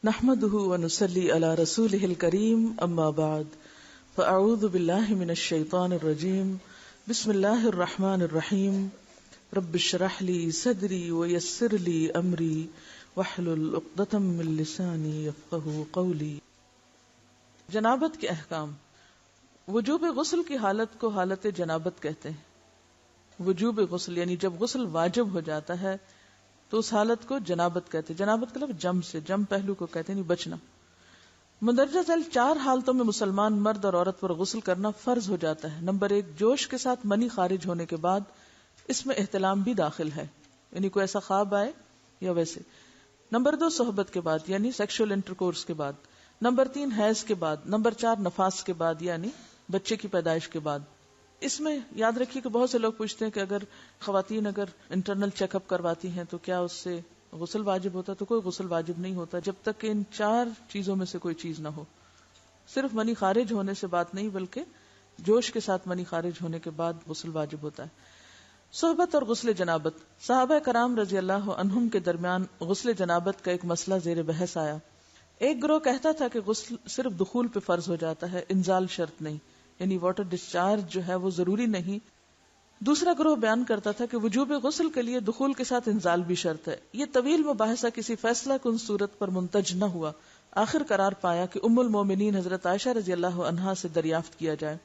نحمده ونصلي على رسوله الكريم اما بعد فاعوذ بالله من الشيطان الرجيم بسم الله الرحمن الرحيم رب اشرح لي صدري ويسر لي امري واحلل عقدة من لساني يفقهوا قولي۔ جنابت کے احکام۔ وجوب غسل کی حالت کو حالت جنابت کہتے ہیں۔ وجوب غسل یعنی جب غسل واجب ہو جاتا ہے تو اس حالت کو جنابت کہتے ہیں۔ جنابت کا لفظ جم سے، جم پہلو کو کہتے ہیں، نہیں بچنا۔ مندرجہ ذیل 4 حالتوں میں مسلمان مرد اور عورت پر غسل کرنا فرض ہو جاتا ہے۔ نمبر 1، جوش کے ساتھ منی خارج ہونے کے بعد، اس میں احتلام بھی داخل ہے، یعنی کوئی ایسا خواب آئے یا ویسے۔ نمبر 2، صحبت کے بعد یعنی سیکشول انٹرکورس کے بعد۔ نمبر 3، حیض کے بعد۔ نمبر 4، نفاس کے بعد یعنی بچے کی پیدائش کے بعد۔ اس میں یاد رکھیے کہ بہت سے لوگ پوچھتے ہیں کہ اگر خواتین انٹرنل چیک اپ کرواتی ہیں تو کیا اس سے غسل واجب ہوتا ہے؟ تو کوئی غسل واجب نہیں ہوتا جب تک کہ ان 4 چیزوں میں سے کوئی چیز نہ ہو۔ صرف منی خارج ہونے سے بات نہیں، بلکہ جوش کے ساتھ منی خارج ہونے کے بعد غسل واجب ہوتا ہے۔ صحبت اور غسل جنابت۔ صحابہ کرام رضی اللہ عنہم کے درمیان غسل جنابت کا ایک مسئلہ زیر بحث آیا۔ ایک گروہ کہتا تھا کہ غسل صرف دخول پہ فرض ہو جاتا ہے، انزال شرط نہیں، یعنی واٹر ڈسچارج جو ہے وہ ضروری نہیں۔ دوسرا گروہ بیان کرتا تھا کہ وجوب غسل کے لیے دخول کے ساتھ انزال بھی شرط ہے۔ یہ طویل مباحثہ کسی فیصلہ کن صورت پر منتج نہ ہوا۔ آخر قرار پایا کہ ام المومنین حضرت عائشہ رضی اللہ عنہا سے دریافت کیا جائے۔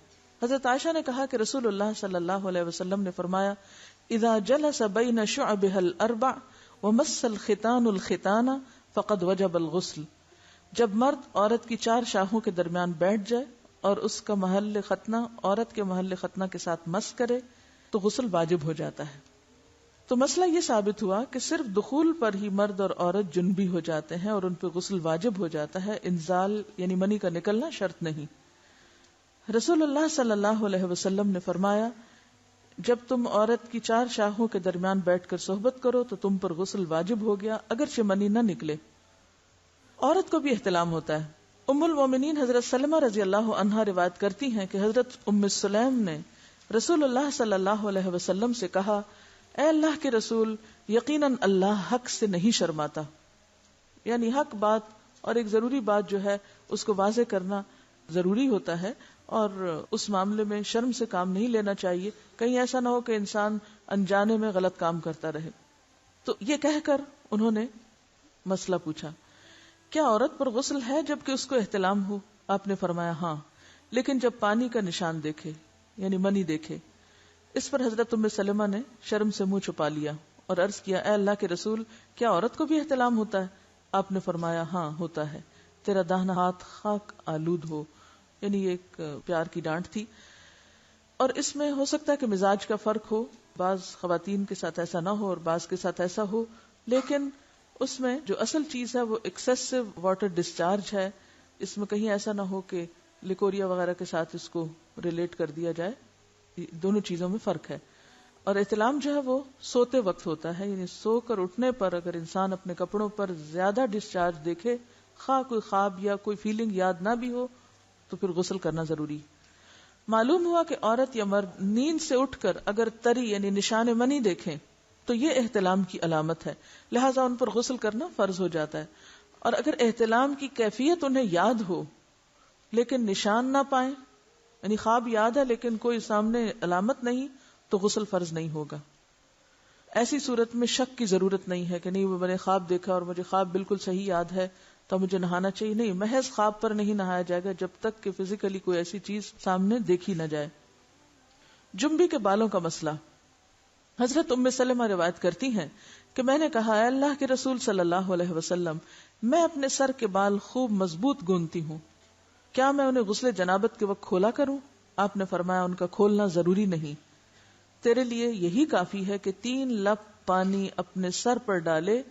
حضرت عائشہ نے کہا کہ رسول اللہ صلی اللہ علیہ وسلم نے فرمایا، اذا جلس بین شعبها الاربع ومس الختان الختان فقد وجب الغسل۔ جب مرد عورت کی 4 شاخوں کے درمیان بیٹھ جائے اور اس کا محل ختنہ عورت کے محل ختنہ کے ساتھ مس کرے تو غسل واجب ہو جاتا ہے۔ تو مسئلہ یہ ثابت ہوا کہ صرف دخول پر ہی مرد اور عورت جنبی ہو جاتے ہیں اور ان پہ غسل واجب ہو جاتا ہے، انزال یعنی منی کا نکلنا شرط نہیں۔ رسول اللہ صلی اللہ علیہ وسلم نے فرمایا، جب تم عورت کی 4 شاخوں کے درمیان بیٹھ کر صحبت کرو تو تم پر غسل واجب ہو گیا، اگرچہ منی نہ نکلے۔ عورت کو بھی احتلام ہوتا ہے۔ ام المومنین حضرت سلمہ رضی اللہ عنہا روایت کرتی ہیں کہ حضرت ام سلیم نے رسول اللہ صلی اللہ علیہ وسلم سے کہا، اے اللہ کے رسول، یقیناً اللہ حق سے نہیں شرماتا، یعنی حق بات اور ایک ضروری بات جو ہے اس کو واضح کرنا ضروری ہوتا ہے، اور اس معاملے میں شرم سے کام نہیں لینا چاہیے، کہیں ایسا نہ ہو کہ انسان انجانے میں غلط کام کرتا رہے۔ تو یہ کہہ کر انہوں نے مسئلہ پوچھا، کیا عورت پر غسل ہے جبکہ اس کو احتلام ہو؟ آپ نے فرمایا ہاں، لیکن جب پانی کا نشان دیکھے یعنی منی دیکھے۔ اس پر حضرت ام سلمہ نے شرم سے منہ چھپا لیا اور عرض کیا، اے اللہ کے رسول، کیا عورت کو بھی احتلام ہوتا ہے؟ آپ نے فرمایا ہاں ہوتا ہے، تیرا داہنا ہاتھ خاک آلود ہو، یعنی یہ ایک پیار کی ڈانٹ تھی۔ اور اس میں ہو سکتا ہے کہ مزاج کا فرق ہو، بعض خواتین کے ساتھ ایسا نہ ہو اور بعض کے ساتھ ایسا ہو، لیکن اس میں جو اصل چیز ہے وہ ایکسیسو واٹر ڈسچارج ہے۔ اس میں کہیں ایسا نہ ہو کہ لیکوریا وغیرہ کے ساتھ اس کو ریلیٹ کر دیا جائے۔ دونوں چیزوں میں فرق ہے۔ اور احتلام جو ہے وہ سوتے وقت ہوتا ہے، یعنی سو کر اٹھنے پر اگر انسان اپنے کپڑوں پر زیادہ ڈسچارج دیکھے، خواہ کوئی خواب یا کوئی فیلنگ یاد نہ بھی ہو، تو پھر غسل کرنا ضروری۔ معلوم ہوا کہ عورت یا مرد نیند سے اٹھ کر اگر تری یعنی نشان منی دیکھیں تو یہ احتلام کی علامت ہے، لہٰذا ان پر غسل کرنا فرض ہو جاتا ہے۔ اور اگر احتلام کی کیفیت انہیں یاد ہو لیکن نشان نہ پائیں، یعنی خواب یاد ہے لیکن کوئی سامنے علامت نہیں، تو غسل فرض نہیں ہوگا۔ ایسی صورت میں شک کی ضرورت نہیں ہے کہ نہیں میں نے خواب دیکھا اور مجھے خواب بالکل صحیح یاد ہے تو مجھے نہانا چاہیے، نہیں، محض خواب پر نہیں نہایا جائے گا جب تک کہ فزیکلی کوئی ایسی چیز سامنے دیکھی نہ جائے۔ جنبی کے بالوں کا مسئلہ۔ حضرت ام سلمہ روایت کرتی ہیں کہ میں نے کہا، اے اللہ کے رسول صلی اللہ علیہ وسلم، میں اپنے سر کے بال خوب مضبوط گوندتی ہوں، کیا میں انہیں غسل جنابت کے وقت کھولا کروں؟ آپ نے فرمایا، ان کا کھولنا ضروری نہیں، تیرے لیے یہی کافی ہے کہ 3 لپ پانی اپنے سر پر ڈالے،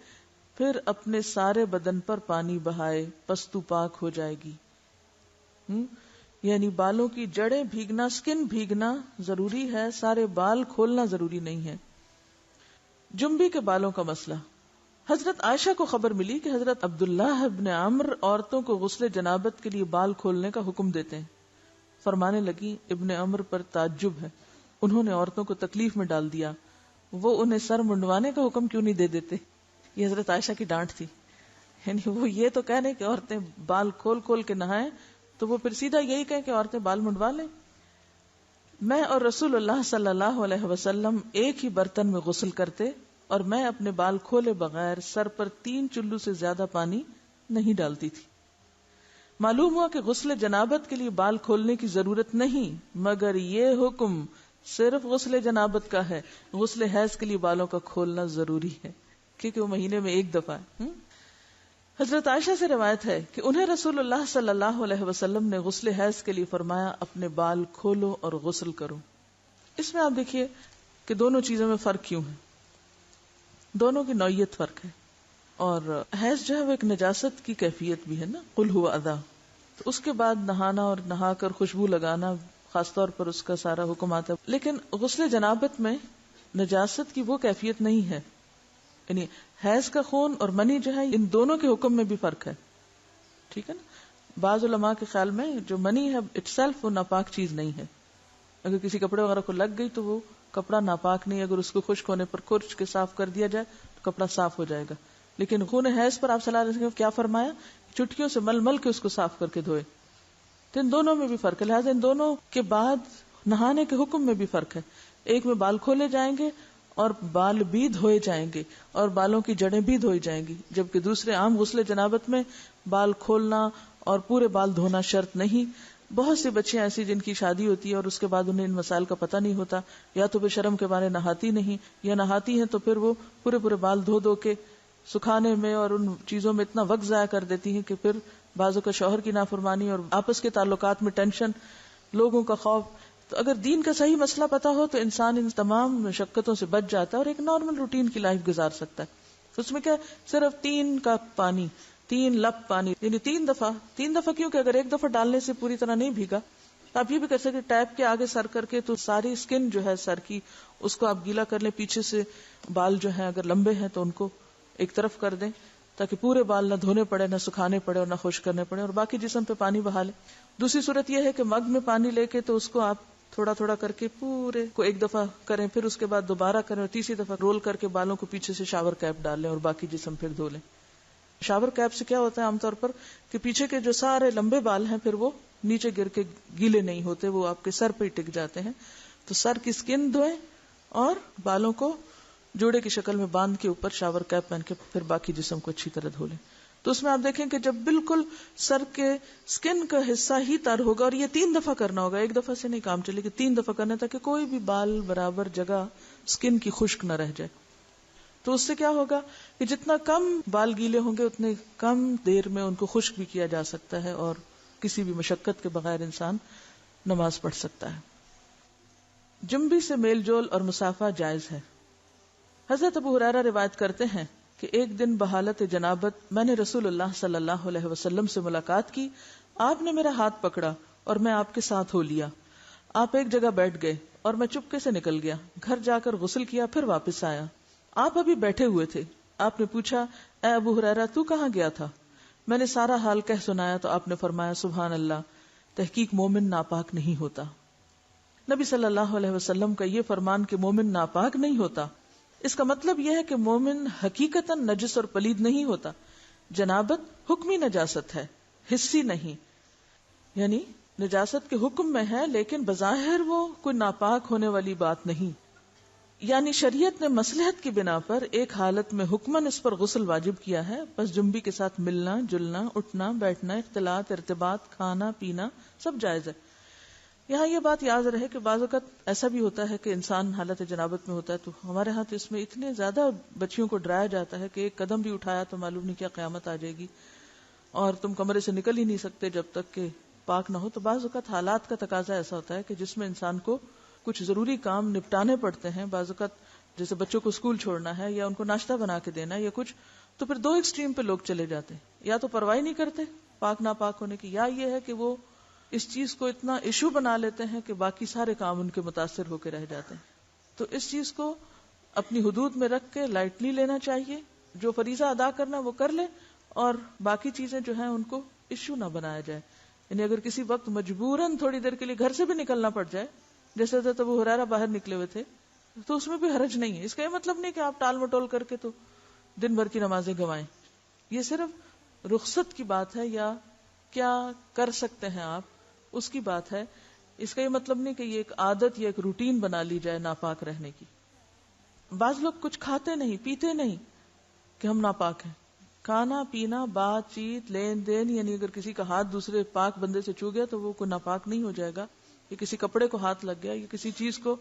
پھر اپنے سارے بدن پر پانی بہائے، پس تو پاک ہو جائے گی۔ یعنی بالوں کی جڑیں بھیگنا، سکن بھیگنا ضروری ہے، سارے بال کھولنا ضروری نہیں ہے۔ جنبی کے بالوں کا مسئلہ۔ حضرت عائشہ کو خبر ملی کہ حضرت عبداللہ ابن عمرو عورتوں کو غسل جنابت کے لیے بال کھولنے کا حکم دیتے ہیں۔ فرمانے لگی، ابن عمرو پر تعجب ہے، انہوں نے عورتوں کو تکلیف میں ڈال دیا، وہ انہیں سر منڈوانے کا حکم کیوں نہیں دے دیتے؟ یہ حضرت عائشہ کی ڈانٹ تھی۔ یعنی وہ یہ تو کہنے کہ عورتیں بال کھول کھول کے نہائیں تو وہ پھر سیدھا یہی کہیں کہ عورتیں بال منڈوا لیں. میں اور رسول اللہ صلی اللہ علیہ وسلم ایک ہی برتن میں غسل کرتے اور میں اپنے بال کھولے بغیر سر پر 3 چلو سے زیادہ پانی نہیں ڈالتی تھی. معلوم ہوا کہ غسل جنابت کے لیے بال کھولنے کی ضرورت نہیں، مگر یہ حکم صرف غسل جنابت کا ہے. غسل حیض کے لیے بالوں کا کھولنا ضروری ہے کیونکہ وہ مہینے میں ایک دفعہ ہے. حضرت عائشہ سے روایت ہے کہ انہیں رسول اللہ صلی اللہ علیہ وسلم نے غسل حیض کے لیے فرمایا اپنے بال کھولو اور غسل کرو. اس میں آپ دیکھیے کہ دونوں چیزوں میں فرق کیوں ہے. دونوں کی نوعیت فرق ہے. اور حیض جو ہے وہ ایک نجاست کی کیفیت بھی ہے نا، قل ہوا اذی. تو اس کے بعد نہانا اور نہا کر خوشبو لگانا خاص طور پر اس کا سارا حکم آتا ہے. لیکن غسل جنابت میں نجاست کی وہ کیفیت نہیں ہے. یعنی حیض کا خون اور منی جو ہے ان دونوں کے حکم میں بھی فرق ہے. ٹھیک ہے نا. بعض علماء کے خیال میں جو منی ہے اٹ سیلف وہ ناپاک چیز نہیں ہے. اگر کسی کپڑے وغیرہ کو لگ گئی تو وہ کپڑا ناپاک نہیں. اگر اس کو خشک ہونے پر کھرچ کے صاف کر دیا جائے تو کپڑا صاف ہو جائے گا. لیکن خون حیض پر آپ صلی اللہ علیہ وسلم کیا فرمایا؟ چٹکیوں سے مل مل کے اس کو صاف کر کے دھوئے. تو ان دونوں میں بھی فرق ہے. لہٰذا ان دونوں کے بعد نہانے کے حکم میں بھی فرق ہے. ایک میں بال کھولے جائیں گے اور بال بھی دھوئے جائیں گے اور بالوں کی جڑیں بھی دھوئی جائیں گی، جبکہ دوسرے عام غسل جنابت میں بال کھولنا اور پورے بال دھونا شرط نہیں. بہت سی بچیاں ایسی جن کی شادی ہوتی ہے اور اس کے بعد انہیں ان مسائل کا پتہ نہیں ہوتا، یا تو بے شرم کے بارے نہاتی نہیں، یا نہاتی ہیں تو پھر وہ پورے بال دھو دھو کے سکھانے میں اور ان چیزوں میں اتنا وقت ضائع کر دیتی ہیں کہ پھر بعضوں کا شوہر کی نافرمانی اور آپس کے تعلقات میں ٹینشن، لوگوں کا خوف. تو اگر دین کا صحیح مسئلہ پتا ہو تو انسان ان تمام مشقتوں سے بچ جاتا ہے اور ایک نارمل روٹین کی لائف گزار سکتا ہے. اس میں کیا صرف 3 کپ پانی، 3 لپ پانی، یعنی 3 دفعہ کیونکہ اگر ایک دفعہ ڈالنے سے پوری طرح نہیں بھیگا تو آپ یہ بھی کر سکتے ٹیپ کے آگے سر کر کے تو ساری اسکن جو ہے سر کی اس کو آپ گیلا کر لیں. پیچھے سے بال جو ہیں اگر لمبے ہیں تو ان کو ایک طرف کر دیں تاکہ پورے بال نہ دھونے پڑے، نہ سکھانے پڑے اور نہ خشک کرنے پڑے، اور باقی جسم پہ پانی بہا لیں. دوسری صورت یہ ہے کہ مگ میں پانی لے کے تو اس کو آپ تھوڑا تھوڑا کر کے پورے کو ایک دفعہ کریں، پھر اس کے بعد دوبارہ کریں اور تیسری دفعہ رول کر کے بالوں کو پیچھے سے شاور کیپ ڈال لیں اور باقی جسم پھر دھو لیں. شاور کیپ سے کیا ہوتا ہے عام طور پر کہ پیچھے کے جو سارے لمبے بال ہیں پھر وہ نیچے گر کے گیلے نہیں ہوتے، وہ آپ کے سر پہ ہی ٹک جاتے ہیں. تو سر کی اسکن دھوئیں اور بالوں کو جوڑے کی شکل میں باندھ کے اوپر شاور کیپ پہن کے پھر باقی جسم کو اچھی طرح دھو لیں. تو اس میں آپ دیکھیں کہ جب بالکل سر کے سکن کا حصہ ہی تر ہوگا، اور یہ 3 دفعہ کرنا ہوگا، ایک دفعہ سے نہیں کام چلے گا، 3 دفعہ کرنا تاکہ کوئی بھی بال برابر جگہ سکن کی خشک نہ رہ جائے. تو اس سے کیا ہوگا کہ جتنا کم بال گیلے ہوں گے اتنے کم دیر میں ان کو خشک بھی کیا جا سکتا ہے اور کسی بھی مشقت کے بغیر انسان نماز پڑھ سکتا ہے. جنبی سے میل جول اور مسافہ جائز ہے. حضرت ابو ہریرہ روایت کرتے ہیں کہ ایک دن بحالت جنابت میں نے رسول اللہ صلی اللہ علیہ وسلم سے ملاقات کی. آپ نے میرا ہاتھ پکڑا اور میں آپ کے ساتھ ہو لیا. آپ ایک جگہ بیٹھ گئے اور میں چپکے سے نکل گیا. گھر جا کر غسل کیا، پھر واپس آیا. آپ ابھی بیٹھے ہوئے تھے. آپ نے پوچھا اے ابو ہریرہ تو کہاں گیا تھا؟ میں نے سارا حال کہہ سنایا تو آپ نے فرمایا سبحان اللہ، تحقیق مومن ناپاک نہیں ہوتا. نبی صلی اللہ علیہ وسلم کا یہ فرمان کہ مومن ناپاک نہیں ہوتا، اس کا مطلب یہ ہے کہ مومن حقیقتاً نجس اور پلید نہیں ہوتا. جنابت حکمی نجاست ہے، حسی نہیں. یعنی نجاست کے حکم میں ہے لیکن بظاہر وہ کوئی ناپاک ہونے والی بات نہیں. یعنی شریعت نے مصلحت کی بنا پر ایک حالت میں حکماً اس پر غسل واجب کیا ہے. بس جنبی کے ساتھ ملنا جلنا، اٹھنا بیٹھنا، اختلاط ارتباط، کھانا پینا سب جائز ہے. یہاں یہ بات یاد رہے کہ بعض اوقات ایسا بھی ہوتا ہے کہ انسان حالت جنابت میں ہوتا ہے تو ہمارے ہاتھ اس میں اتنے زیادہ بچیوں کو ڈرایا جاتا ہے کہ ایک قدم بھی اٹھایا تو معلوم نہیں کیا قیامت آ جائے گی اور تم کمرے سے نکل ہی نہیں سکتے جب تک کہ پاک نہ ہو. تو بعض اوقات حالات کا تقاضا ایسا ہوتا ہے کہ جس میں انسان کو کچھ ضروری کام نپٹانے پڑتے ہیں. بعض اوقات جیسے بچوں کو اسکول چھوڑنا ہے یا ان کو ناشتہ بنا کے دینا یا کچھ، تو پھر 2 ایکسٹریم پہ لوگ چلے جاتے ہیں. یا تو پرواہ نہیں کرتے پاک ناپاک ہونے کی، یا یہ ہے کہ وہ اس چیز کو اتنا ایشو بنا لیتے ہیں کہ باقی سارے کام ان کے متاثر ہو کے رہ جاتے ہیں. تو اس چیز کو اپنی حدود میں رکھ کے لائٹلی لینا چاہیے. جو فریضہ ادا کرنا وہ کر لے اور باقی چیزیں جو ہیں ان کو ایشو نہ بنایا جائے. یعنی اگر کسی وقت مجبوراً تھوڑی دیر کے لیے گھر سے بھی نکلنا پڑ جائے، جیسے حضرت ابو ہریرہ باہر نکلے ہوئے تھے، تو اس میں بھی حرج نہیں ہے. اس کا یہ مطلب نہیں کہ آپ ٹال مٹول کر کے تو دن بھر کی نمازیں گنوائیں. یہ صرف رخصت کی بات ہے یا کیا کر سکتے ہیں آپ، اس کی بات ہے. اس کا یہ مطلب نہیں کہ یہ ایک عادت یا ایک روٹین بنا لی جائے ناپاک رہنے کی. بعض لوگ کچھ کھاتے نہیں پیتے نہیں کہ ہم ناپاک ہیں. کھانا پینا بات چیت لین دین، یعنی اگر کسی کا ہاتھ دوسرے پاک بندے سے چھو گیا تو وہ کوئی ناپاک نہیں ہو جائے گا. یا کسی کپڑے کو ہاتھ لگ گیا یا کسی چیز کو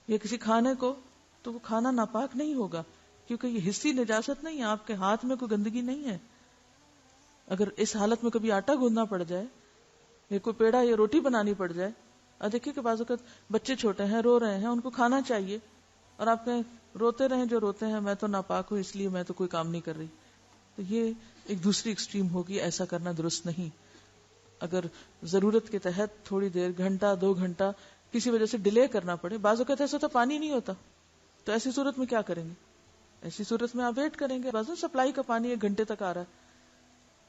یا کسی کھانے کو، تو وہ کھانا ناپاک نہیں ہوگا، کیونکہ یہ حصی نجاست نہیں ہے. آپ کے ہاتھ میں کوئی گندگی نہیں ہے. اگر اس حالت میں کبھی آٹا گوندنا پڑ جائے یا کوئی پیڑا یا روٹی بنانی پڑ جائے، اور دیکھیے کہ بعض اوقات بچے چھوٹے ہیں رو رہے ہیں، ان کو کھانا چاہیے، اور آپ کہیں روتے رہیں جو روتے ہیں، میں تو ناپاک ہوں اس لیے میں تو کوئی کام نہیں کر رہی. تو یہ ایک دوسری ایکسٹریم ہوگی، ایسا کرنا درست نہیں. اگر ضرورت کے تحت تھوڑی دیر، گھنٹہ 2 گھنٹہ کسی وجہ سے ڈیلے کرنا پڑے. بعض اوقات ایسا ہوتا پانی نہیں ہوتا، تو ایسی صورت میں کیا کریں گے؟ ایسی صورت میں آپ ویٹ کریں گے. بعض سپلائی کا پانی 1 گھنٹے تک آ رہا ہے،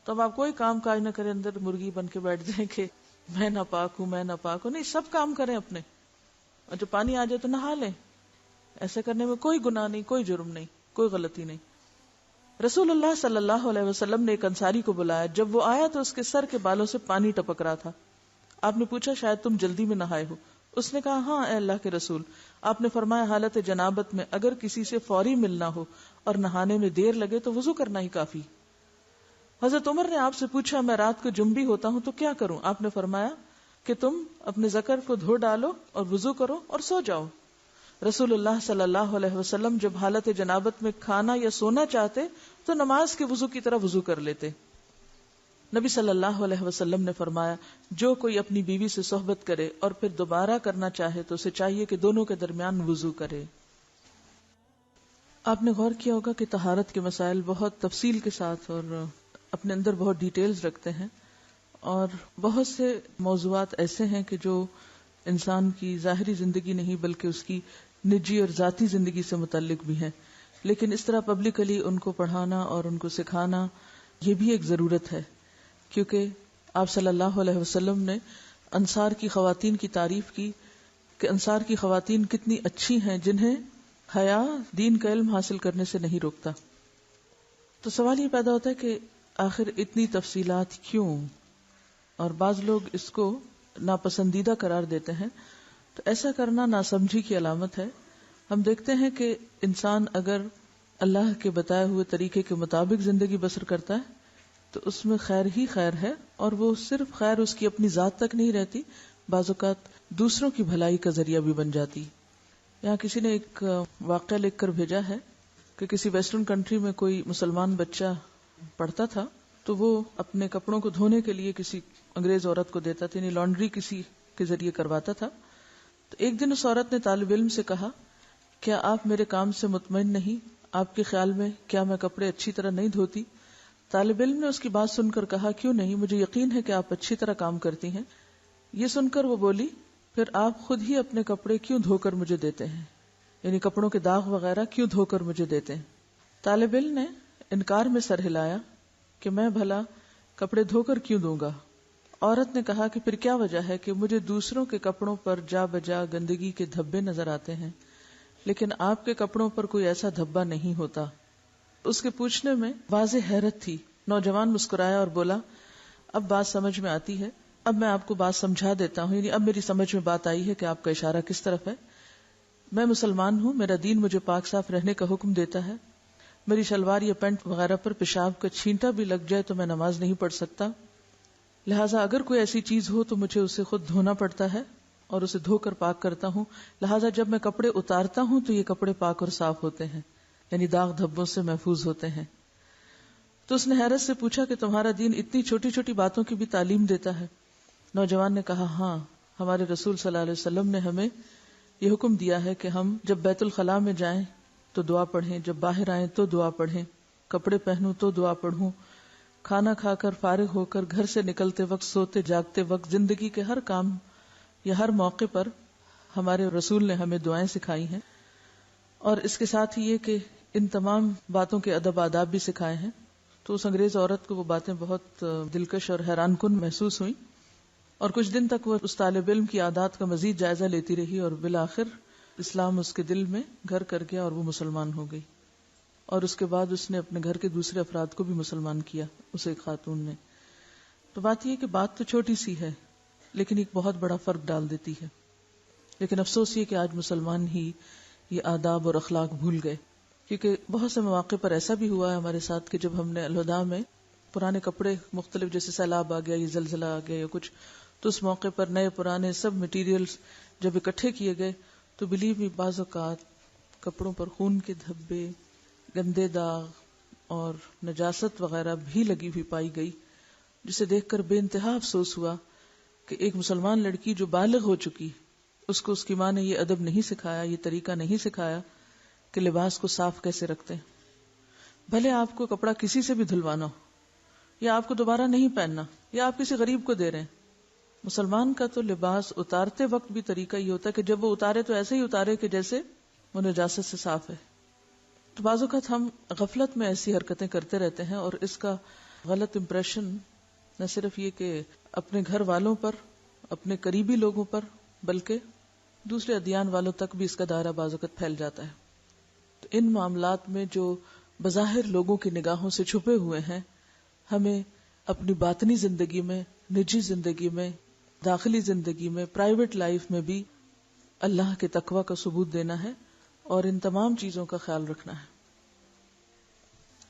تو اب آپ کوئی کام کاج نہ کریں، اندر مرغی بن کے بیٹھ جائیں کہ میں ناپاک ہوں میں ناپاک ہوں. نہیں، سب کام کریں اپنے، اور جب پانی آ جائے تو نہا لیں. ایسا کرنے میں کوئی گناہ نہیں، کوئی جرم نہیں، کوئی غلطی نہیں. رسول اللہ صلی اللہ علیہ وسلم نے ایک انصاری کو بلایا. جب وہ آیا تو اس کے سر کے بالوں سے پانی ٹپک رہا تھا. آپ نے پوچھا شاید تم جلدی میں نہائے ہو. اس نے کہا ہاں اے اللہ کے رسول. آپ نے فرمایا حالت جنابت میں اگر کسی سے فوری ملنا ہو اور نہانے میں دیر لگے تو وضو کرنا ہی کافی. حضرت عمر نے آپ سے پوچھا میں رات کو جنبی ہوتا ہوں تو کیا کروں؟ آپ نے فرمایا کہ تم اپنے ذکر کو دھو ڈالو اور وضو کرو اور سو جاؤ. رسول اللہ صلی اللہ علیہ وسلم جب حالت جنابت میں کھانا یا سونا چاہتے تو نماز کے وضو کی طرح وضو کر لیتے. نبی صلی اللہ علیہ وسلم نے فرمایا جو کوئی اپنی بیوی سے صحبت کرے اور پھر دوبارہ کرنا چاہے تو اسے چاہیے کہ دونوں کے درمیان وضو کرے. آپ نے غور کیا ہوگا کہ طہارت کے مسائل بہت تفصیل کے ساتھ اور اپنے اندر بہت ڈیٹیلز رکھتے ہیں، اور بہت سے موضوعات ایسے ہیں کہ جو انسان کی ظاہری زندگی نہیں بلکہ اس کی نجی اور ذاتی زندگی سے متعلق بھی ہیں. لیکن اس طرح پبلکلی ان کو پڑھانا اور ان کو سکھانا یہ بھی ایک ضرورت ہے، کیونکہ آپ صلی اللہ علیہ وسلم نے انصار کی خواتین کی تعریف کی کہ انصار کی خواتین کتنی اچھی ہیں جنہیں حیا دین کا علم حاصل کرنے سے نہیں روکتا. تو سوال یہ پیدا ہوتا ہے کہ آخر اتنی تفصیلات کیوں؟ اور بعض لوگ اس کو ناپسندیدہ قرار دیتے ہیں. تو ایسا کرنا ناسمجھی کی علامت ہے. ہم دیکھتے ہیں کہ انسان اگر اللہ کے بتائے ہوئے طریقے کے مطابق زندگی بسر کرتا ہے تو اس میں خیر ہی خیر ہے، اور وہ صرف خیر اس کی اپنی ذات تک نہیں رہتی، بعض اوقات دوسروں کی بھلائی کا ذریعہ بھی بن جاتی. یہاں کسی نے ایک واقعہ لکھ کر بھیجا ہے کہ کسی ویسٹرن کنٹری میں کوئی مسلمان بچہ پڑھتا تھا تو وہ اپنے کپڑوں کو دھونے کے لیے کسی انگریز عورت کو دیتا تھا، یعنی لانڈری کسی کے ذریعے کرواتا تھا. تو ایک دن اس عورت نے طالب علم سے کہا کیا آپ میرے کام سے مطمئن نہیں؟ آپ کے خیال میں کیا میں کپڑے اچھی طرح نہیں دھوتی؟ طالب علم نے اس کی بات سن کر کہا کیوں نہیں، مجھے یقین ہے کہ آپ اچھی طرح کام کرتی ہیں. یہ سن کر وہ بولی پھر آپ خود ہی اپنے کپڑے کیوں دھو کر مجھے دیتے ہیں، یعنی کپڑوں کے داغ وغیرہ کیوں دھو کر مجھے دیتے ہیں؟ طالب علم نے انکار میں سر ہلایا کہ میں بھلا کپڑے دھو کر کیوں دوں گا. عورت نے کہا کہ پھر کیا وجہ ہے کہ مجھے دوسروں کے کپڑوں پر جا بجا گندگی کے دھبے نظر آتے ہیں لیکن آپ کے کپڑوں پر کوئی ایسا دھبا نہیں ہوتا. اس کے پوچھنے میں واضح حیرت تھی. نوجوان مسکرایا اور بولا اب بات سمجھ میں آتی ہے، اب میں آپ کو بات سمجھا دیتا ہوں، یعنی اب میری سمجھ میں بات آئی ہے کہ آپ کا اشارہ کس طرف ہے. میں مسلمان ہوں، میرا دین مجھے پاک صاف رہنے کا حکم دیتا ہے. میری شلوار یا پینٹ وغیرہ پر پیشاب کا چھینٹا بھی لگ جائے تو میں نماز نہیں پڑھ سکتا، لہٰذا اگر کوئی ایسی چیز ہو تو مجھے اسے خود دھونا پڑتا ہے اور اسے دھو کر پاک کرتا ہوں، لہٰذا جب میں کپڑے اتارتا ہوں تو یہ کپڑے پاک اور صاف ہوتے ہیں، یعنی داغ دھبوں سے محفوظ ہوتے ہیں. تو اس نے حیرت سے پوچھا کہ تمہارا دین اتنی چھوٹی چھوٹی باتوں کی بھی تعلیم دیتا ہے؟ نوجوان نے کہا ہاں، ہمارے رسول صلی اللہ علیہ وسلم نے ہمیں یہ حکم دیا ہے کہ ہم جب بیت الخلاء میں جائیں تو دعا پڑھیں، جب باہر آئیں تو دعا پڑھیں، کپڑے پہنوں تو دعا پڑھوں، کھانا کھا کر فارغ ہو کر گھر سے نکلتے وقت، سوتے جاگتے وقت، زندگی کے ہر کام یا ہر موقع پر ہمارے رسول نے ہمیں دعائیں سکھائی ہیں. اور اس کے ساتھ ہی یہ کہ ان تمام باتوں کے ادب آداب بھی سکھائے ہیں. تو اس انگریز عورت کو وہ باتیں بہت دلکش اور حیران کن محسوس ہوئیں، اور کچھ دن تک وہ اس طالب علم کی عادات کا مزید جائزہ لیتی رہی، اور بالآخر اسلام اس کے دل میں گھر کر گیا اور وہ مسلمان ہو گئی. اور اس کے بعد اس نے اپنے گھر کے دوسرے افراد کو بھی مسلمان کیا، اسے ایک خاتون نے. تو بات یہ ہے کہ بات تو چھوٹی سی ہے لیکن ایک بہت بڑا فرق ڈال دیتی ہے. لیکن افسوس یہ کہ آج مسلمان ہی یہ آداب اور اخلاق بھول گئے، کیونکہ بہت سے مواقع پر ایسا بھی ہوا ہے ہمارے ساتھ کہ جب ہم نے الوداع میں پرانے کپڑے مختلف، جیسے سیلاب آ گیا یا زلزلہ آ گیا یا کچھ، تو اس موقع پر نئے پرانے سب مٹیریلز جب اکٹھے کیے گئے تو بلیو می بعض اوقات کپڑوں پر خون کے دھبے، گندے داغ اور نجاست وغیرہ بھی لگی ہوئی پائی گئی، جسے دیکھ کر بے انتہا افسوس ہوا کہ ایک مسلمان لڑکی جو بالغ ہو چکی، اس کو اس کی ماں نے یہ ادب نہیں سکھایا، یہ طریقہ نہیں سکھایا کہ لباس کو صاف کیسے رکھتے ہیں. بھلے آپ کو کپڑا کسی سے بھی دھلوانا ہو یا آپ کو دوبارہ نہیں پہننا یا آپ کسی غریب کو دے رہے ہیں، مسلمان کا تو لباس اتارتے وقت بھی طریقہ یہ ہوتا ہے کہ جب وہ اتارے تو ایسے ہی اتارے کہ جیسے وہ نجاست سے صاف ہے. تو بعض اوقات ہم غفلت میں ایسی حرکتیں کرتے رہتے ہیں اور اس کا غلط امپریشن نہ صرف یہ کہ اپنے گھر والوں پر، اپنے قریبی لوگوں پر، بلکہ دوسرے ادیان والوں تک بھی اس کا دائرہ بعض اوقات پھیل جاتا ہے. تو ان معاملات میں جو بظاہر لوگوں کی نگاہوں سے چھپے ہوئے ہیں، ہمیں اپنی باطنی زندگی میں، نجی زندگی میں، داخلی زندگی میں، پرائیویٹ لائف میں بھی اللہ کے تقوی کا ثبوت دینا ہے اور ان تمام چیزوں کا خیال رکھنا ہے.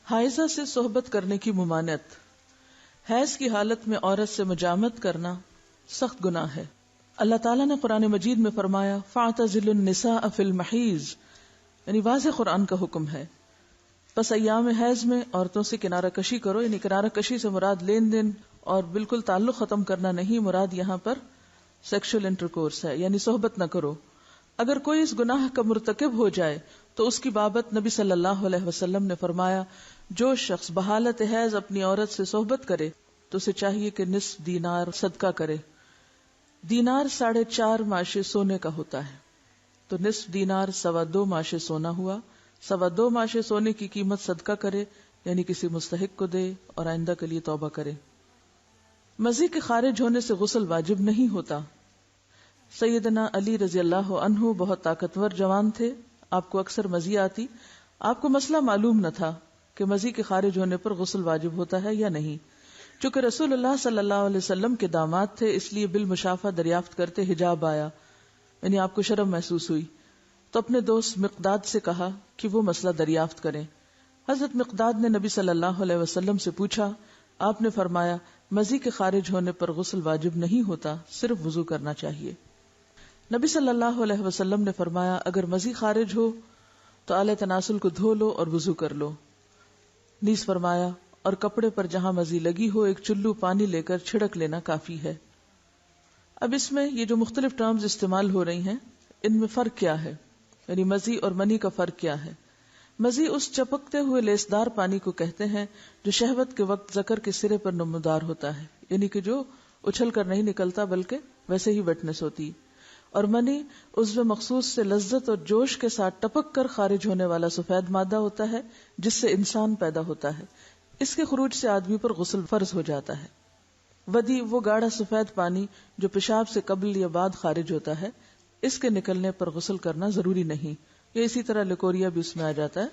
حائضہ سے صحبت کرنے کی ممانعت. حیض کی حالت میں عورت سے مجامت کرنا سخت گناہ ہے. اللہ تعالیٰ نے قرآن مجید میں فرمایا فَاعْتَزِلُوا النِّسَاءَ فِي الْمَحِيضِ، یعنی واضح قرآن کا حکم ہے. پس ایام حیض میں عورتوں سے کنارہ کشی کرو، یعنی کنارہ کشی سے مراد لین دین اور بالکل تعلق ختم کرنا نہیں، مراد یہاں پر سیکشل انٹرکورس ہے، یعنی صحبت نہ کرو. اگر کوئی اس گناہ کا مرتکب ہو جائے تو اس کی بابت نبی صلی اللہ علیہ وسلم نے فرمایا جو شخص بحالت حیض اپنی عورت سے صحبت کرے تو اسے چاہیے کہ نصف دینار صدقہ کرے. دینار 4.5 ماشے سونے کا ہوتا ہے، تو نصف دینار 2.25 ماشے سونا ہوا. 2.25 ماشے سونے کی قیمت صدقہ کرے، یعنی کسی مستحق کو دے اور آئندہ کے لیے توبہ کرے. مزی کے خارج ہونے سے غسل واجب نہیں ہوتا. سیدنا علی رضی اللہ عنہ بہت طاقتور جوان تھے، آپ کو اکثر مزی آتی. آپ کو مسئلہ معلوم نہ تھا کہ مزی کے خارج ہونے پر غسل واجب ہوتا ہے یا نہیں. چونکہ رسول اللہ صلی اللہ علیہ وسلم کے داماد تھے، اس لیے بالمشافہ دریافت کرتے حجاب آیا، یعنی آپ کو شرم محسوس ہوئی. تو اپنے دوست مقداد سے کہا کہ وہ مسئلہ دریافت کریں. حضرت مقداد نے نبی صلی اللہ علیہ وسلم سے پوچھا. آپ نے فرمایا مزی کے خارج ہونے پر غسل واجب نہیں ہوتا، صرف وضو کرنا چاہیے. نبی صلی اللہ علیہ وسلم نے فرمایا اگر مزی خارج ہو تو آلہ تناسل کو دھو لو اور وضو کر لو. نیز فرمایا اور کپڑے پر جہاں مزی لگی ہو ایک چلو پانی لے کر چھڑک لینا کافی ہے. اب اس میں یہ جو مختلف ٹرمز استعمال ہو رہی ہیں ان میں فرق کیا ہے، یعنی مزی اور منی کا فرق کیا ہے. مزی اس چپکتے ہوئے لیسدار پانی کو کہتے ہیں جو شہوت کے وقت ذکر کے سرے پر نمودار ہوتا ہے، یعنی کہ جو اچھل کر نہیں نکلتا بلکہ ویسے ہی ویٹنس ہوتی. اور منی عضو مخصوص سے لذت اور جوش کے ساتھ ٹپک کر خارج ہونے والا سفید مادہ ہوتا ہے جس سے انسان پیدا ہوتا ہے. اس کے خروج سے آدمی پر غسل فرض ہو جاتا ہے. ودی وہ گاڑھا سفید پانی جو پیشاب سے قبل یا بعد خارج ہوتا ہے، اس کے نکلنے پر غسل کرنا ضروری نہیں. یہ اسی طرح لیکوریا بھی اس میں آ جاتا ہے.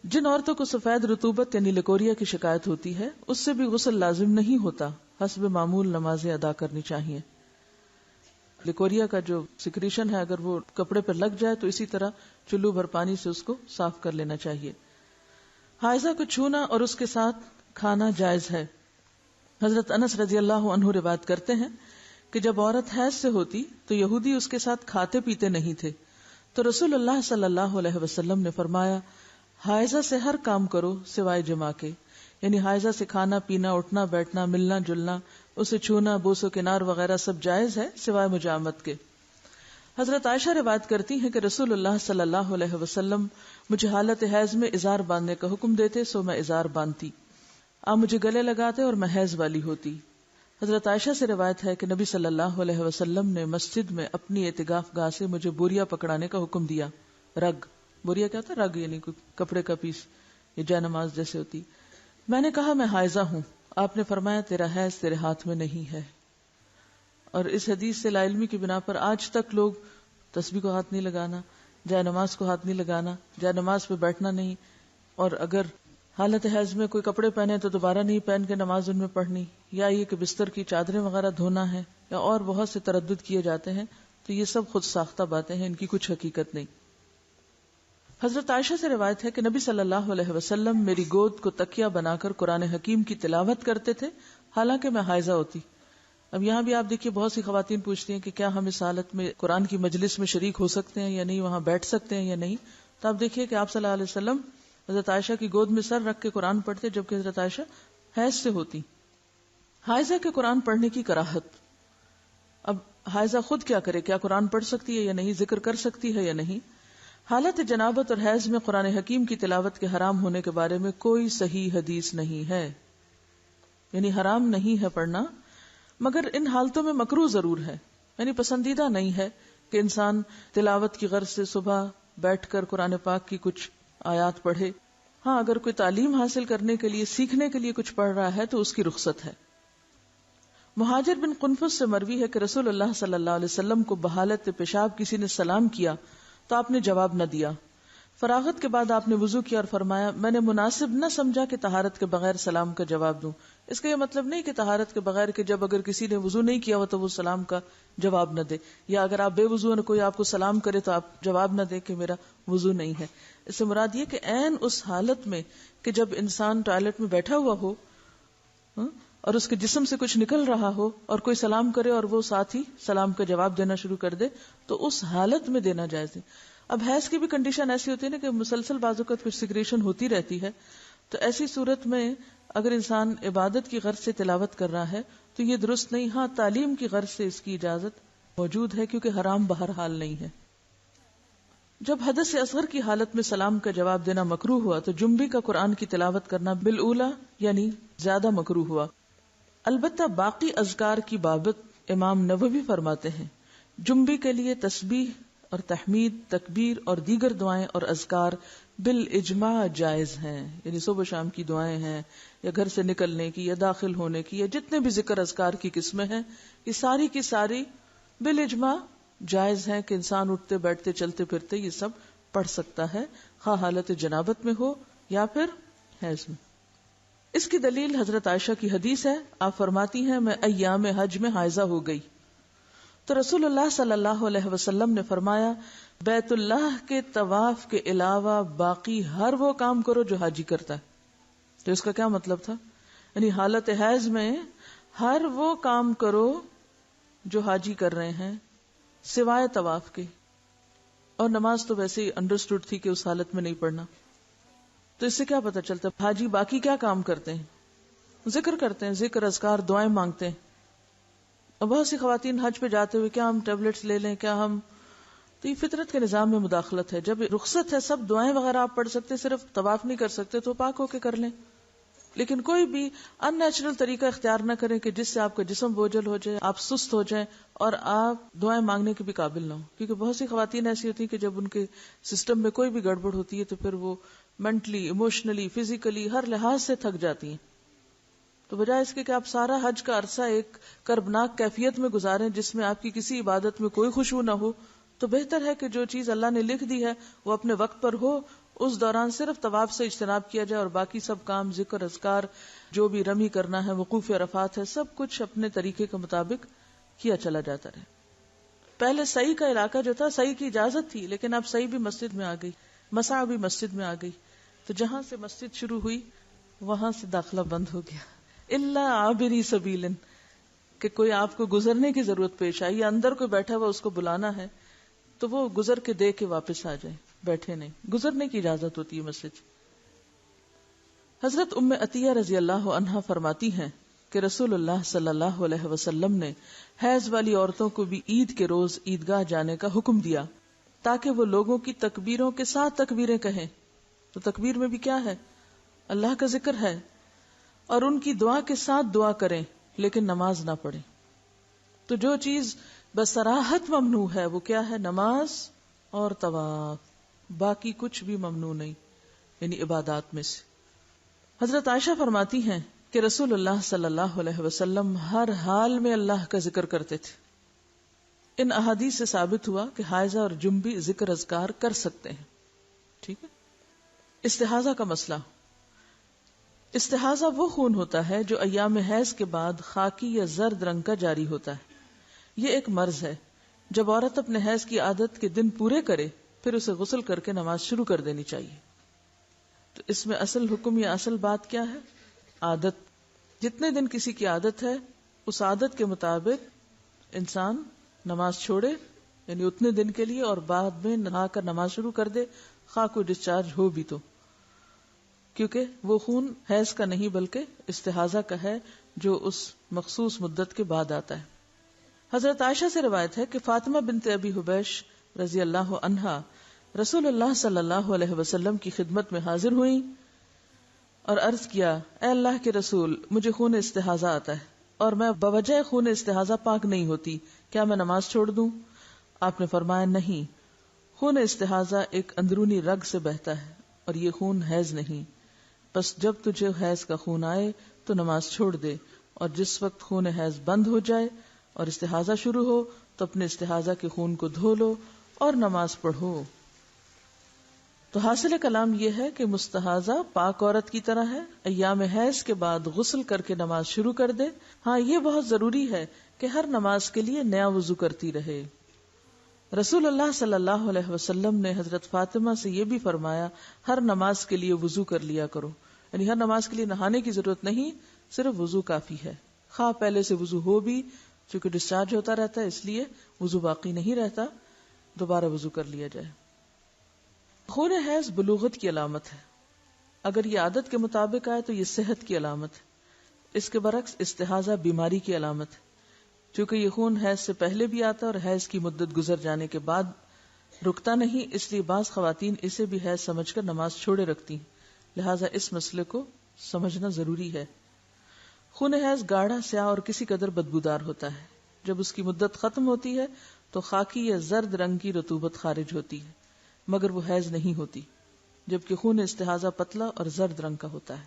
جن عورتوں کو سفید رطوبت یعنی لیکوریا کی شکایت ہوتی ہے اس سے بھی غسل لازم نہیں ہوتا، حسب معمول نمازیں ادا کرنی چاہیے. لیکوریا کا جو سیکریشن ہے اگر وہ کپڑے پر لگ جائے تو اسی طرح چلو بھر پانی سے اس کو صاف کر لینا چاہیے. حائضہ کو چھونا اور اس کے ساتھ کھانا جائز ہے. حضرت انس رضی اللہ عنہ روایت کرتے ہیں کہ جب عورت حیض سے ہوتی تو یہودی اس کے ساتھ کھاتے پیتے نہیں تھے، تو رسول اللہ صلی اللہ علیہ وسلم نے فرمایا حائضہ سے ہر کام کرو سوائے جماع کے، یعنی حائضہ سے کھانا پینا، اٹھنا بیٹھنا، ملنا جلنا، اسے چھونا، بوس و کنار وغیرہ سب جائز ہے سوائے مجامت کے. حضرت عائشہ روایت کرتی ہیں کہ رسول اللہ صلی اللہ علیہ وسلم مجھے حالت حیض میں ازار باندھنے کا حکم دیتے سو میں ازار باندھتی. آپ مجھے گلے لگاتے اور میں حیض والی ہوتی. حضرت عائشہ سے روایت ہے کہ نبی صلی اللہ علیہ وسلم نے مسجد میں اپنی اعتکاف گاہ سے مجھے بوریا پکڑانے کا حکم دیا. رگ، بوریا کیا ہوتا ہے؟ رگ یعنی کپڑے کا پیس، یہ جے نماز جیسے ہوتی. میں نے کہا میں حائضہ ہوں. آپ نے فرمایا تیرا حیض تیرے ہاتھ میں نہیں ہے. اور اس حدیث سے لا علمی کی بنا پر آج تک لوگ تسبیح کو ہاتھ نہیں لگانا، جے نماز کو ہاتھ نہیں لگانا، جے نماز پہ بیٹھنا نہیں، اور اگر حالت حیض میں کوئی کپڑے پہنے تو دوبارہ نہیں پہن کے نماز ان میں پڑھنی، یا یہ کہ بستر کی چادریں وغیرہ دھونا ہے، یا اور بہت سے تردد کیے جاتے ہیں، تو یہ سب خود ساختہ باتیں ہیں، ان کی کچھ حقیقت نہیں۔ حضرت عائشہ سے روایت ہے کہ نبی صلی اللہ علیہ وسلم میری گود کو تکیہ بنا کر قرآن حکیم کی تلاوت کرتے تھے حالانکہ میں حائضہ ہوتی۔ اب یہاں بھی آپ دیکھیے بہت سی خواتین پوچھتی ہیں کہ کیا ہم اس حالت میں قرآن کی مجلس میں شریک ہو سکتے ہیں یا نہیں، وہاں بیٹھ سکتے ہیں یا نہیں؟ تو آپ دیکھیے کہ آپ صلی اللہ علیہ وسلم حضرت عائشہ کی گود میں سر رکھ کے قرآن پڑھتے، جبکہ حضرت عائشہ حیض سے ہوتی۔ حائضہ کے قرآن پڑھنے کی کراہت۔ اب حائضہ خود کیا کرے؟ کیا قرآن پڑھ سکتی ہے یا نہیں؟ ذکر کر سکتی ہے یا نہیں؟ حالت جنابت اور حیض میں قرآن حکیم کی تلاوت کے حرام ہونے کے بارے میں کوئی صحیح حدیث نہیں ہے، یعنی حرام نہیں ہے پڑھنا، مگر ان حالتوں میں مکروہ ضرور ہے، یعنی پسندیدہ نہیں ہے کہ انسان تلاوت کی غرض سے صبح بیٹھ کر قرآن پاک کی کچھ آیات پڑھے۔ ہاں اگر کوئی تعلیم حاصل کرنے کے لیے، سیکھنے کے لیے کچھ پڑھ رہا ہے تو اس کی رخصت ہے۔ مہاجر بن قنفس سے مروی ہے کہ رسول اللہ صلی اللہ علیہ وسلم کو بحالت پیشاب کسی نے سلام کیا تو آپ نے جواب نہ دیا۔ فراغت کے بعد آپ نے وضو کیا اور فرمایا میں نے مناسب نہ سمجھا کہ طہارت کے بغیر سلام کا جواب دوں۔ اس کا یہ مطلب نہیں کہ طہارت کے بغیر کہ جب اگر کسی نے وضو نہیں کیا ہو تو وہ سلام کا جواب نہ دے، یا اگر آپ بے وضو ہیں کوئی آپ کو سلام کرے تو آپ جواب نہ دے کہ میرا وضو نہیں ہے۔ اس سے مراد یہ کہ عین اس حالت میں کہ جب انسان ٹوائلٹ میں بیٹھا ہوا ہو اور اس کے جسم سے کچھ نکل رہا ہو اور کوئی سلام کرے اور وہ ساتھ ہی سلام کا جواب دینا شروع کر دے تو اس حالت میں دینا جائز ہے۔ اب حیض کی بھی کنڈیشن ایسی ہوتی ہے نا کہ مسلسل بعض اوقات کچھ سیکریشن ہوتی رہتی ہے، تو ایسی صورت میں اگر انسان عبادت کی غرض سے تلاوت کر رہا ہے تو یہ درست نہیں۔ ہاں تعلیم کی غرض سے اس کی اجازت موجود ہے کیونکہ حرام بہرحال نہیں ہے۔ جب حدث اصغر کی حالت میں سلام کا جواب دینا مکروہ ہوا تو جنبی کا قرآن کی تلاوت کرنا بالاولی یعنی زیادہ مکروہ ہوا۔ البتہ باقی اذکار کی بابت امام نووی فرماتے ہیں جنبی کے لیے تسبیح اور تحمید، تکبیر اور دیگر دعائیں اور اذکار بالاجماع جائز ہیں، یعنی صبح شام کی دعائیں ہیں یا گھر سے نکلنے کی یا داخل ہونے کی یا جتنے بھی ذکر اذکار کی قسمیں ہیں یہ ساری کی ساری بالاجماع جائز ہیں کہ انسان اٹھتے بیٹھتے چلتے پھرتے یہ سب پڑھ سکتا ہے، خواہ حالت جنابت میں ہو یا پھر حیض میں۔ اس کی دلیل حضرت عائشہ کی حدیث ہے، آپ فرماتی ہیں میں ایام حج میں حائضہ ہو گئی تو رسول اللہ صلی اللہ علیہ وسلم نے فرمایا بیت اللہ کے طواف کے علاوہ باقی ہر وہ کام کرو جو حاجی کرتا ہے۔ تو اس کا کیا مطلب تھا؟ یعنی حالت حیض میں ہر وہ کام کرو جو حاجی کر رہے ہیں سوائے طواف کے، اور نماز تو ویسے ہی انڈرسٹوڈ تھی کہ اس حالت میں نہیں پڑھنا۔ تو اس سے کیا پتہ چلتا ہے حاجی باقی کیا کام کرتے ہیں؟ ذکر کرتے ہیں، ذکر اذکار دعائیں مانگتے ہیں۔ اور بہت سی خواتین حج پہ جاتے ہوئے کیا ہم ٹیبلٹس لے لیں، کیا ہم، تو یہ فطرت کے نظام میں مداخلت ہے۔ جب رخصت ہے سب دعائیں وغیرہ آپ پڑھ سکتے، صرف طواف نہیں کر سکتے تو پاک ہو کے کر لیں، لیکن کوئی بھی ان نیچرل طریقہ اختیار نہ کریں کہ جس سے آپ کا جسم بوجھل ہو جائے، آپ سست ہو جائیں اور آپ دعائیں مانگنے کے بھی قابل نہ ہوں۔ کیونکہ بہت سی خواتین ایسی ہوتی ہیں کہ جب ان کے سسٹم میں کوئی بھی گڑبڑ ہوتی ہے تو پھر وہ مینٹلی، ایموشنلی، فزیکلی ہر لحاظ سے تھک جاتی ہیں۔ تو بجائے اس کے کہ آپ سارا حج کا عرصہ ایک کربناک کیفیت میں گزاریں جس میں آپ کی کسی عبادت میں کوئی خشوع نہ ہو، تو بہتر ہے کہ جو چیز اللہ نے لکھ دی ہے وہ اپنے وقت پر ہو، اس دوران صرف طواف سے اجتناب کیا جائے اور باقی سب کام ذکر اذکار جو بھی رمی کرنا ہے، وقوف عرفات ہے، سب کچھ اپنے طریقے کے مطابق کیا چلا جاتا رہے۔ پہلے سعی کا علاقہ جو تھا سعی کی اجازت تھی، لیکن اب سعی بھی مسجد میں آ گئی، مسعی بھی مسجد میں آ گئی، تو جہاں سے مسجد شروع ہوئی وہاں سے داخلہ بند ہو گیا، الا عابری سبیل، کہ کوئی آپ کو گزرنے کی ضرورت پیش آئی یا اندر کوئی بیٹھا ہوا اس کو بلانا ہے تو وہ گزر کے دے کے واپس آ جائے، بیٹھے نہیں، گزرنے کی اجازت ہوتی ہے مسجد۔ حضرت ام عطیہ رضی اللہ عنہا فرماتی ہیں کہ رسول اللہ صلی اللہ علیہ وسلم نے حیض والی عورتوں کو بھی عید کے روز عیدگاہ جانے کا حکم دیا تاکہ وہ لوگوں کی تکبیروں کے ساتھ تکبیریں کہیں۔ تو تکبیر میں بھی کیا ہے؟ اللہ کا ذکر ہے، اور ان کی دعا کے ساتھ دعا کریں لیکن نماز نہ پڑھیں۔ تو جو چیز بصراحت ممنوع ہے وہ کیا ہے؟ نماز اور طواف، باقی کچھ بھی ممنوع نہیں، یعنی عبادات میں سے۔ حضرت عائشہ فرماتی ہیں کہ رسول اللہ صلی اللہ علیہ وسلم ہر حال میں اللہ کا ذکر کرتے تھے۔ ان احادیث سے ثابت ہوا کہ حائضہ اور جنبی ذکر اذکار کر سکتے ہیں، ٹھیک ہے۔ استحاضہ کا مسئلہ. استحاضہ وہ خون ہوتا ہے جو ایام حیض کے بعد خاکی یا زرد رنگ کا جاری ہوتا ہے. یہ ایک مرض ہے. جب عورت اپنے حیض کی عادت کے دن پورے کرے پھر اسے غسل کر کے نماز شروع کر دینی چاہیے. تو اس میں اصل حکم یا اصل بات کیا ہے؟ عادت. جتنے دن کسی کی عادت ہے اس عادت کے مطابق انسان نماز چھوڑے، یعنی اتنے دن کے لیے، اور بعد میں نہا کر نماز شروع کر دے، خواہ کوئی ڈسچارج ہو بھی تو، کیونکہ وہ خون حیض کا نہیں بلکہ استحاضہ کا ہے جو اس مخصوص مدت کے بعد آتا ہے. حضرت عائشہ سے روایت ہے کہ فاطمہ بنت ابی حبیش رضی اللہ عنہا رسول اللہ صلی اللہ علیہ وسلم کی خدمت میں حاضر ہوئیں اور عرض کیا، اے اللہ کے رسول، مجھے خون استحاضہ آتا ہے اور میں بوجہ خون استحاضہ پاک نہیں ہوتی، کیا میں نماز چھوڑ دوں؟ آپ نے فرمایا، نہیں، خون استحاضہ ایک اندرونی رگ سے بہتا ہے اور یہ خون حیض نہیں. بس جب تجھے حیض کا خون آئے تو نماز چھوڑ دے، اور جس وقت خون حیض بند ہو جائے اور استحاضہ شروع ہو تو اپنے استحاضہ کے خون کو دھو لو اور نماز پڑھو. تو حاصل کلام یہ ہے کہ مستحاضہ پاک عورت کی طرح ہے، ایام حیض کے بعد غسل کر کے نماز شروع کر دے. ہاں، یہ بہت ضروری ہے کہ ہر نماز کے لیے نیا وضو کرتی رہے. رسول اللہ صلی اللہ علیہ وسلم نے حضرت فاطمہ سے یہ بھی فرمایا، ہر نماز کے لیے وضو کر لیا کرو. یعنی ہر نماز کے لیے نہانے کی ضرورت نہیں، صرف وضو کافی ہے. خواہ پہلے سے وضو ہو بھی، چونکہ ڈسچارج ہوتا رہتا ہے اس لیے وضو باقی نہیں رہتا، دوبارہ وضو کر لیا جائے. خون حیض بلوغت کی علامت ہے. اگر یہ عادت کے مطابق آئے تو یہ صحت کی علامت ہے. اس کے برعکس استحاضہ بیماری کی علامت ہے. چونکہ یہ خون حیض سے پہلے بھی آتا ہے اور حیض کی مدت گزر جانے کے بعد رکتا نہیں، اس لیے بعض خواتین اسے بھی حیض سمجھ کر نماز چھوڑے رکھتی ہیں. لہٰذا اس مسئلے کو سمجھنا ضروری ہے. خون حیض گاڑھا، سیاہ اور کسی قدر بدبودار ہوتا ہے. جب اس کی مدت ختم ہوتی ہے تو خاکی یا زرد رنگ کی رطوبت خارج ہوتی ہے، مگر وہ حیض نہیں ہوتی. جبکہ خون استحاضہ پتلا اور زرد رنگ کا ہوتا ہے.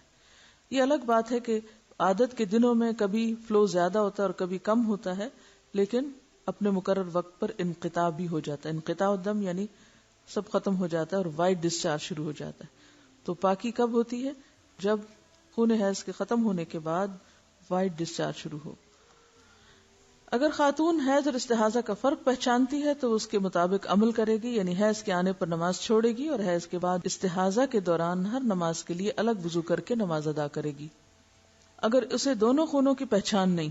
یہ الگ بات ہے کہ عادت کے دنوں میں کبھی فلو زیادہ ہوتا ہے اور کبھی کم ہوتا ہے، لیکن اپنے مقرر وقت پر انقطاع بھی ہو جاتا ہے. انقطاع الدم یعنی سب ختم ہو جاتا ہے اور وائٹ ڈسچارج شروع ہو جاتا ہے. تو پاکی کب ہوتی ہے؟ جب خون حیض کے ختم ہونے کے بعد وائٹ ڈسچارج شروع ہو. اگر خاتون حیض اور استحاضہ کا فرق پہچانتی ہے تو اس کے مطابق عمل کرے گی، یعنی حیض کے آنے پر نماز چھوڑے گی اور حیض کے بعد استحاضہ کے دوران ہر نماز کے لیے الگ وضو کر کے نماز ادا کرے گی. اگر اسے دونوں خونوں کی پہچان نہیں،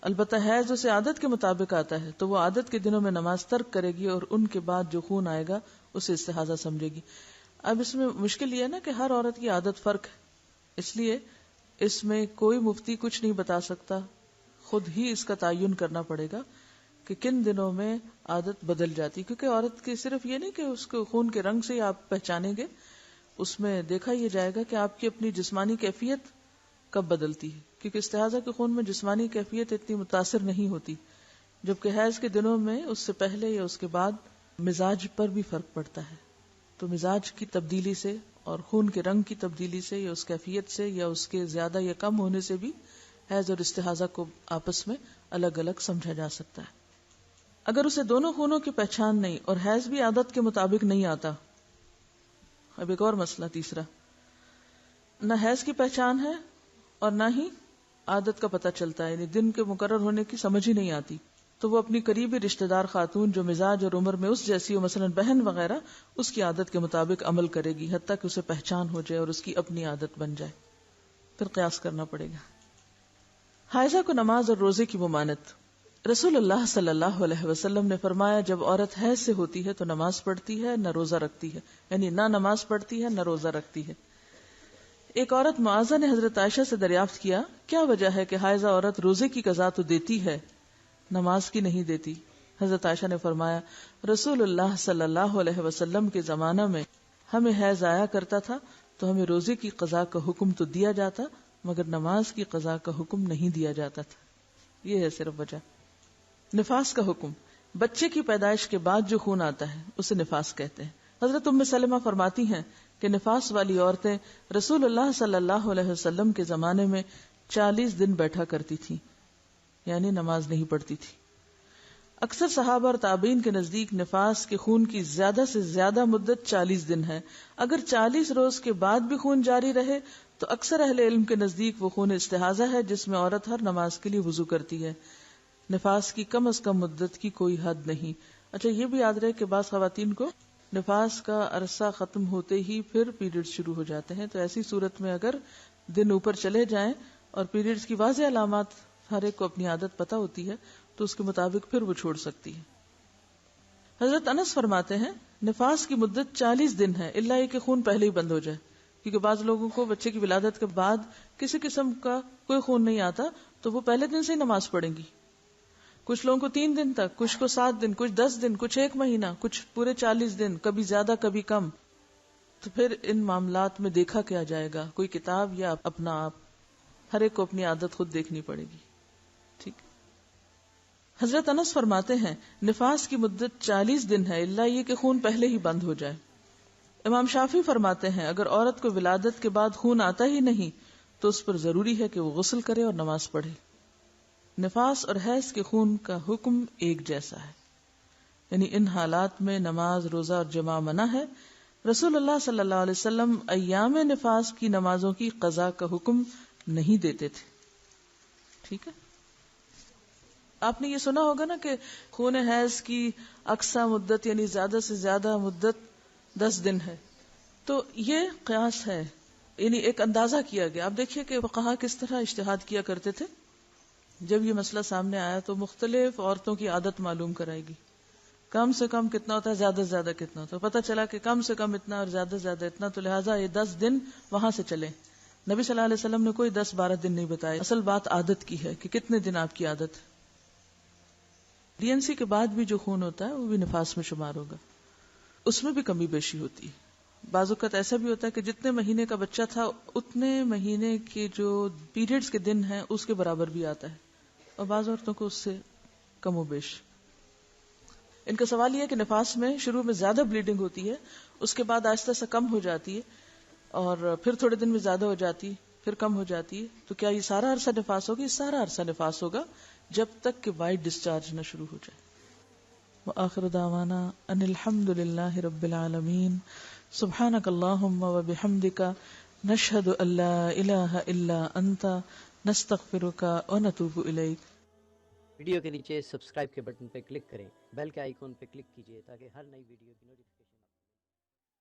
البتہ حیض اسے عادت کے مطابق آتا ہے، تو وہ عادت کے دنوں میں نماز ترک کرے گی اور ان کے بعد جو خون آئے گا اسے استحاضہ سمجھے گی. اب اس میں مشکل یہ ہے نا کہ ہر عورت کی عادت فرق ہے، اس لیے اس میں کوئی مفتی کچھ نہیں بتا سکتا، خود ہی اس کا تعین کرنا پڑے گا کہ کن دنوں میں عادت بدل جاتی. کیونکہ عورت کی صرف یہ نہیں کہ اس کو خون کے رنگ سے ہی آپ پہچانیں گے، اس میں دیکھا یہ جائے گا کہ آپ کی اپنی جسمانی کیفیت کب بدلتی ہے. کیونکہ استحاضہ کے خون میں جسمانی کیفیت اتنی متاثر نہیں ہوتی، جبکہ حیض کے دنوں میں اس سے پہلے یا اس کے بعد مزاج پر بھی فرق پڑتا ہے. تو مزاج کی تبدیلی سے اور خون کے رنگ کی تبدیلی سے یا اس کیفیت سے یا اس کے زیادہ یا کم ہونے سے بھی حیض اور استحاضہ کو آپس میں الگ الگ سمجھا جا سکتا ہے. اگر اسے دونوں خونوں کی پہچان نہیں اور حیض بھی عادت کے مطابق نہیں آتا. اب ایک اور مسئلہ تیسرا، نہ حیض کی پہچان ہے اور نہ ہی عادت کا پتہ چلتا ہے، یعنی دن کے مقرر ہونے کی سمجھ ہی نہیں آتی، تو وہ اپنی قریبی رشتہ دار خاتون جو مزاج اور عمر میں اس جیسی ہو، مثلا بہن وغیرہ، اس کی عادت کے مطابق عمل کرے گی حتیٰ کہ اسے پہچان ہو جائے اور اس کی اپنی عادت بن جائے. پھر قیاس کرنا پڑے گا. حائضہ کو نماز اور روزے کی ممانت. رسول اللہ صلی اللہ علیہ وسلم نے فرمایا، جب عورت حیض سے ہوتی ہے تو نماز پڑھتی ہے نہ روزہ رکھتی ہے، یعنی نہ نماز پڑھتی ہے نہ روزہ رکھتی ہے. ایک عورت معاذہ نے حضرت عائشہ سے دریافت کیا، کیا وجہ ہے کہ حائضہ عورت روزے کی قضا تو دیتی ہے نماز کی نہیں دیتی؟ حضرت عائشہ نے فرمایا، رسول اللہ صلی اللہ علیہ وسلم کے زمانہ میں ہمیں حیض آیا کرتا تھا تو ہمیں روزے کی قضا کا حکم تو دیا جاتا مگر نماز کی قضا کا حکم نہیں دیا جاتا تھا. یہ ہے صرف وجہ. نفاس کا حکم. بچے کی پیدائش کے بعد جو خون آتا ہے اسے نفاس کہتے ہیں. حضرت ام سلمہ فرماتی ہیں کہ نفاس والی عورتیں رسول اللہ صلی اللہ علیہ وسلم کے زمانے میں 40 دن بیٹھا کرتی تھی، یعنی نماز نہیں پڑھتی تھی. اکثر صحابہ اور تابعین کے نزدیک نفاس کے خون کی زیادہ سے زیادہ مدت 40 دن ہے. اگر 40 روز کے بعد بھی خون جاری رہے تو اکثر اہل علم کے نزدیک وہ خون استحاضہ ہے جس میں عورت ہر نماز کے لیے وضو کرتی ہے. نفاس کی کم از کم مدت کی کوئی حد نہیں. اچھا یہ بھی یاد رہے کہ بعض خواتین کو نفاس کا عرصہ ختم ہوتے ہی پھر پیریڈ شروع ہو جاتے ہیں، تو ایسی صورت میں اگر دن اوپر چلے جائیں اور پیریڈز کی واضح علامات ہر ایک کو اپنی عادت پتہ ہوتی ہے تو اس کے مطابق پھر وہ چھوڑ سکتی ہے. حضرت انس فرماتے ہیں نفاس کی مدت 40 دن ہے الا یہ کہ خون پہلے ہی بند ہو جائے، کیونکہ بعض لوگوں کو بچے کی ولادت کے بعد کسی قسم کا کوئی خون نہیں آتا تو وہ پہلے دن سے ہی نماز پڑھیں گی. کچھ لوگوں کو 3 دن تک، کچھ کو 7 دن، کچھ 10 دن، کچھ 1 مہینہ، کچھ پورے 40 دن، کبھی زیادہ کبھی کم. تو پھر ان معاملات میں دیکھا کیا جائے گا؟ کوئی کتاب یا اپنا آپ؟ ہر ایک کو اپنی عادت خود دیکھنی پڑے گی. ٹھیک. حضرت انس فرماتے ہیں نفاس کی مدت 40 دن ہے الا یہ کہ خون پہلے ہی بند ہو جائے. امام شافعی فرماتے ہیں اگر عورت کو ولادت کے بعد خون آتا ہی نہیں تو اس پر ضروری ہے کہ وہ غسل کرے اور نماز پڑھے. نفاس اور حیض کے خون کا حکم ایک جیسا ہے، یعنی ان حالات میں نماز، روزہ اور جماع منع ہے. رسول اللہ صلی اللہ علیہ وسلم ایام نفاس کی نمازوں کی قضاء کا حکم نہیں دیتے تھے. ٹھیک ہے. آپ نے یہ سنا ہوگا نا کہ خون حیض کی اقصی مدت یعنی زیادہ سے زیادہ مدت 10 دن ہے. تو یہ قیاس ہے، یعنی ایک اندازہ کیا گیا. آپ دیکھیے کہ فقہا کس طرح اجتہاد کیا کرتے تھے. جب یہ مسئلہ سامنے آیا تو مختلف عورتوں کی عادت معلوم کرائے گی. کم سے کم کتنا ہوتا ہے، زیادہ سے زیادہ کتنا ہوتا ہے. پتہ چلا کہ کم سے کم اتنا اور زیادہ سے زیادہ اتنا، تو لہٰذا یہ 10 دن وہاں سے چلے. نبی صلی اللہ علیہ وسلم نے کوئی 10-12 دن نہیں بتائے. اصل بات عادت کی ہے کہ کتنے دن آپ کی عادت ہے. ڈی این سی کے بعد بھی جو خون ہوتا ہے وہ بھی نفاس میں شمار ہوگا. اس میں بھی کمی بیشی ہوتی ہے. بعض اوقات ایسا بھی ہوتا ہے کہ جتنے مہینے کا بچہ تھا اتنے مہینے کے جو پیریڈز کے دن ہیں اس کے برابر بھی آتا ہے، اور بعض عورتوں کو اس سے کم و بیش. ان کا سوال یہ ہے کہ نفاس میں شروع میں زیادہ بلیڈنگ ہوتی ہے، اس کے بعد آہستہ سے کم ہو جاتی ہے، اور پھر تھوڑے دن میں زیادہ ہو جاتی ہے، پھر کم ہو جاتی ہے. تو کیا یہ سارا عرصہ نفاس ہوگا؟ یہ سارا عرصہ نفاس ہوگا جب تک کہ وائٹ ڈسچارج نہ شروع ہو جائے. وآخر دعوانا ان الحمد للہ رب العالمین. سبحانک اللہم وبحمدک نشہد ان لا الہ الا انت نستغفرک ونتوب الیک. ویڈیو کے نیچے سبسکرائب کے بٹن پہ کلک کریں، بیل کے آئیکن پہ کلک کیجیے تاکہ ہر نئی ویڈیو کی نوٹیفیکیشن